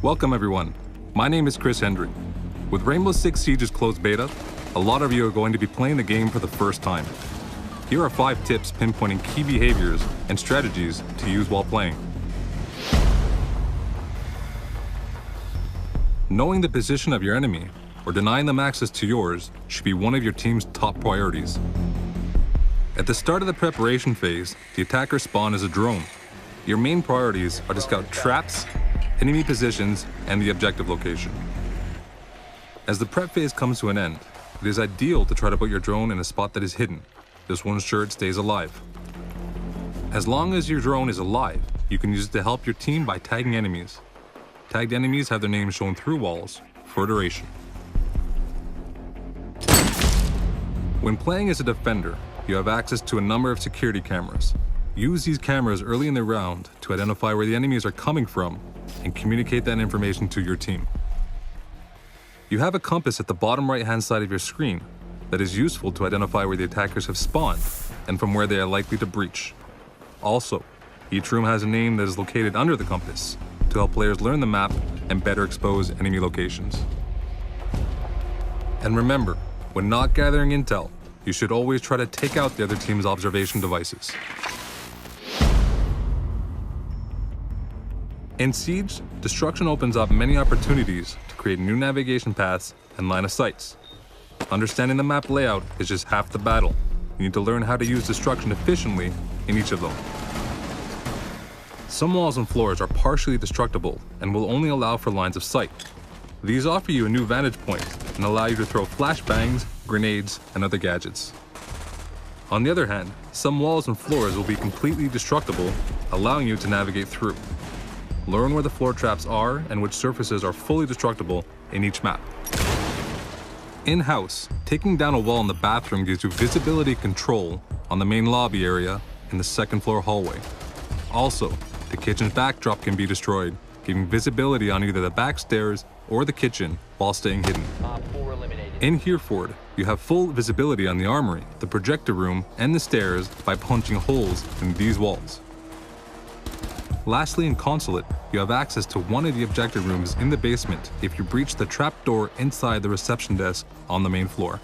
Welcome everyone, my name is Chris Hendry. With Rainbow Six Siege's closed beta, a lot of you are going to be playing the game for the first time. Here are 5 tips pinpointing key behaviors and strategies to use while playing. Knowing the position of your enemy or denying them access to yours should be one of your team's top priorities. At the start of the preparation phase, the attacker spawn is a drone. Your main priorities are to scout traps, enemy positions, and the objective location. As the prep phase comes to an end, it is ideal to try to put your drone in a spot that is hidden. This will ensure it stays alive. As long as your drone is alive, you can use it to help your team by tagging enemies. Tagged enemies have their names shown through walls for duration. When playing as a defender, you have access to a number of security cameras. Use these cameras early in the round to identify where the enemies are coming from and communicate that information to your team. You have a compass at the bottom right-hand side of your screen that is useful to identify where the attackers have spawned and from where they are likely to breach. Also, each room has a name that is located under the compass to help players learn the map and better expose enemy locations. And remember, when not gathering intel, you should always try to take out the other team's observation devices. In Siege, destruction opens up many opportunities to create new navigation paths and line of sights. Understanding the map layout is just half the battle. You need to learn how to use destruction efficiently in each of them. Some walls and floors are partially destructible and will only allow for lines of sight. These offer you a new vantage point and allow you to throw flashbangs, grenades, and other gadgets. On the other hand, some walls and floors will be completely destructible, allowing you to navigate through. Learn where the floor traps are and which surfaces are fully destructible in each map. In-house, taking down a wall in the bathroom gives you visibility control on the main lobby area in the second floor hallway. Also, the kitchen's backdrop can be destroyed, giving visibility on either the back stairs or the kitchen while staying hidden. In Hereford, you have full visibility on the armory, the projector room, and the stairs by punching holes in these walls. Lastly, in Consulate, you have access to one of the objective rooms in the basement if you breach the trapdoor inside the reception desk on the main floor.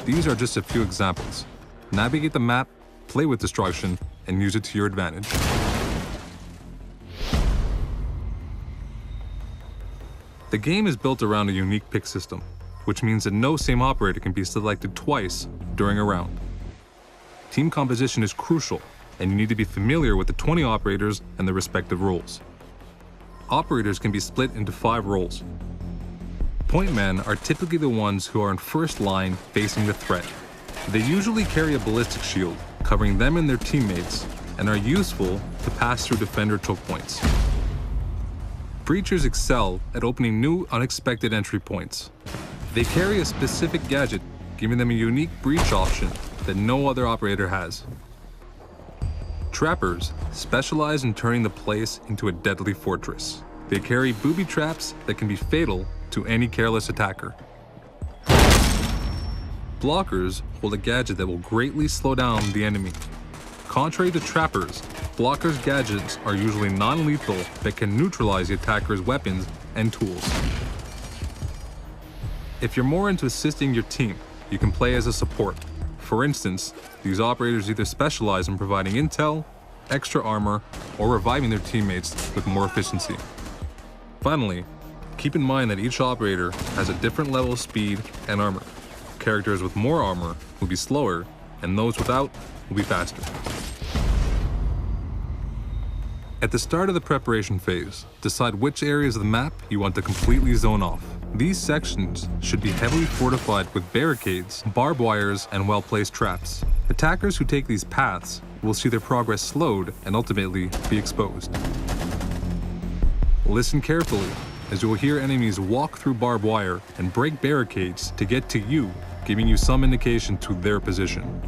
These are just a few examples. Navigate the map, play with destruction, and use it to your advantage. The game is built around a unique pick system, which means that no same operator can be selected twice during a round. Team composition is crucial, and you need to be familiar with the 20 operators and their respective roles. Operators can be split into 5 roles. Point men are typically the ones who are in first line facing the threat. They usually carry a ballistic shield, covering them and their teammates, and are useful to pass through defender choke points. Breachers excel at opening new, unexpected entry points. They carry a specific gadget, giving them a unique breach option that no other operator has. Trappers specialize in turning the place into a deadly fortress. They carry booby traps that can be fatal to any careless attacker. Blockers hold a gadget that will greatly slow down the enemy. Contrary to trappers, blockers' gadgets are usually non-lethal that can neutralize the attacker's weapons and tools. If you're more into assisting your team, you can play as a support. For instance, these operators either specialize in providing intel, extra armor, or reviving their teammates with more efficiency. Finally, keep in mind that each operator has a different level of speed and armor. Characters with more armor will be slower, and those without will be faster. At the start of the preparation phase, decide which areas of the map you want to completely zone off. These sections should be heavily fortified with barricades, barbed wires, and well-placed traps. Attackers who take these paths will see their progress slowed and ultimately be exposed. Listen carefully, as you will hear enemies walk through barbed wire and break barricades to get to you, giving you some indication to their position.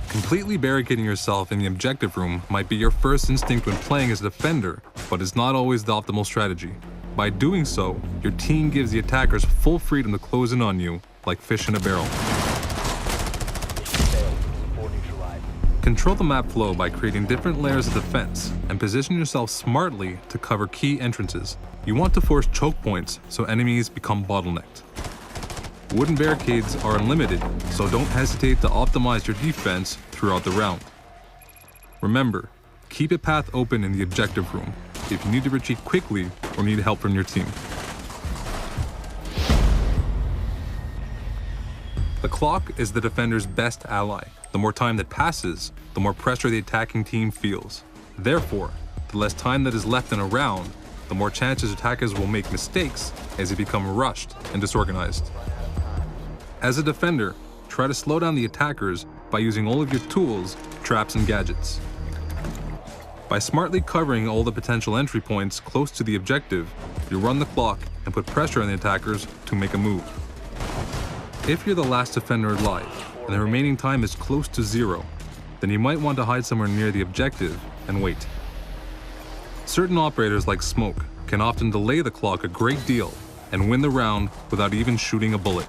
Completely barricading yourself in the objective room might be your first instinct when playing as a defender, but it's not always the optimal strategy. By doing so, your team gives the attackers full freedom to close in on you like fish in a barrel. Control the map flow by creating different layers of defense and position yourself smartly to cover key entrances. You want to force choke points so enemies become bottlenecked. Wooden barricades are unlimited, so don't hesitate to optimize your defense throughout the round. Remember, keep a path open in the objective room if you need to retreat quickly or need help from your team. The clock is the defender's best ally. The more time that passes, the more pressure the attacking team feels. Therefore, the less time that is left in a round, the more chances attackers will make mistakes as they become rushed and disorganized. As a defender, try to slow down the attackers by using all of your tools, traps, and gadgets. By smartly covering all the potential entry points close to the objective, you run the clock and put pressure on the attackers to make a move. If you're the last defender alive, and the remaining time is close to 0, then you might want to hide somewhere near the objective and wait. Certain operators like Smoke can often delay the clock a great deal and win the round without even shooting a bullet.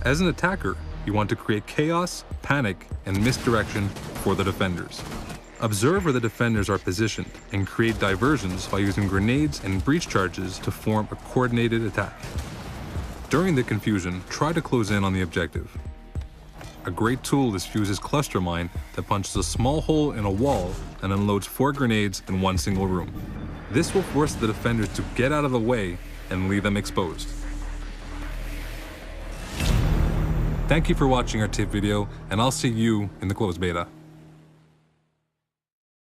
As an attacker, you want to create chaos, panic, and misdirection for the defenders. Observe where the defenders are positioned and create diversions by using grenades and breach charges to form a coordinated attack. During the confusion, try to close in on the objective. A great tool is Fuse's cluster mine that punches a small hole in a wall and unloads 4 grenades in one single room. This will force the defenders to get out of the way and leave them exposed. Thank you for watching our tip video, and I'll see you in the closed beta.